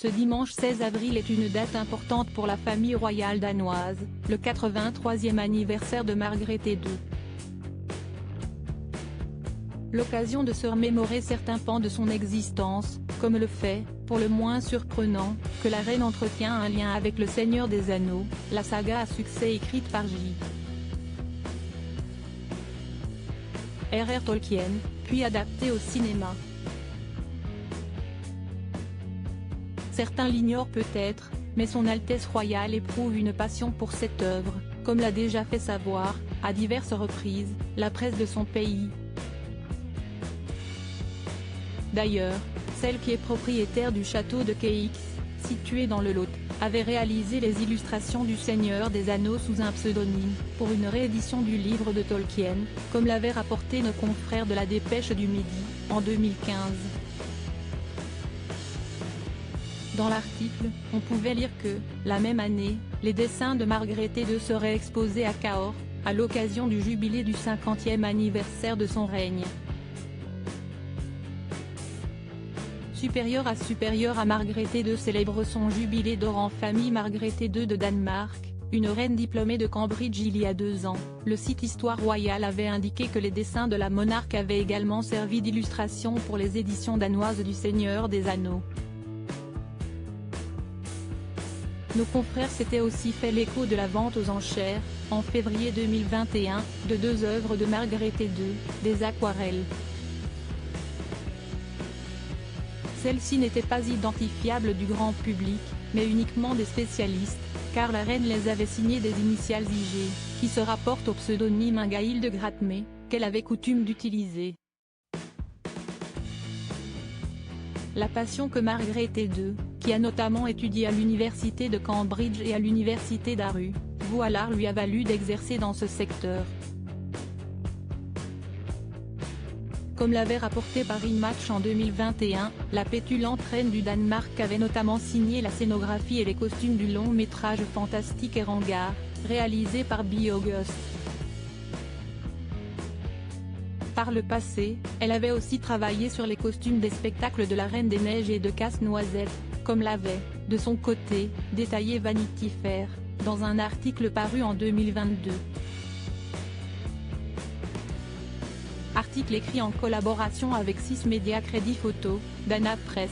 Ce dimanche 16 avril est une date importante pour la famille royale danoise, le 83e anniversaire de Margrethe II. L'occasion de se remémorer certains pans de son existence, comme le fait, pour le moins surprenant, que la reine entretient un lien avec le Seigneur des Anneaux, la saga à succès écrite par J.R.R. Tolkien, puis adaptée au cinéma. Certains l'ignorent peut-être, mais son Altesse royale éprouve une passion pour cette œuvre, comme l'a déjà fait savoir, à diverses reprises, la presse de son pays. D'ailleurs, celle qui est propriétaire du château de Keix, situé dans le Lot, avait réalisé les illustrations du Seigneur des Anneaux sous un pseudonyme, pour une réédition du livre de Tolkien, comme l'avaient rapporté nos confrères de la Dépêche du Midi, en 2015. Dans l'article, on pouvait lire que, la même année, les dessins de Margrethe II seraient exposés à Cahors, à l'occasion du jubilé du 50e anniversaire de son règne. Supérieur à Margrethe II célèbre son jubilé d'or en famille. Margrethe II de Danemark, une reine diplômée de Cambridge il y a 2 ans, le site Histoire Royale avait indiqué que les dessins de la monarque avaient également servi d'illustration pour les éditions danoises du Seigneur des Anneaux. Nos confrères s'étaient aussi fait l'écho de la vente aux enchères, en février 2021, de 2 œuvres de Margrethe II, des aquarelles. Celles-ci n'étaient pas identifiables du grand public, mais uniquement des spécialistes, car la reine les avait signées des initiales IG, qui se rapportent au pseudonyme Ingaïl de Gratmé, qu'elle avait coutume d'utiliser. La passion que Margrethe II, qui a notamment étudié à l'université de Cambridge et à l'université d'Aarhus, voit l'art lui a valu d'exercer dans ce secteur. Comme l'avait rapporté Paris Match en 2021, la pétulante reine du Danemark avait notamment signé la scénographie et les costumes du long-métrage Fantastique Erangard, réalisé par Biogost. Par le passé, elle avait aussi travaillé sur les costumes des spectacles de la Reine des Neiges et de Casse-Noisette, comme l'avait, de son côté, détaillé Vanity Fair, dans un article paru en 2022. Article écrit en collaboration avec 6 médias Crédit Photo, Dana Press.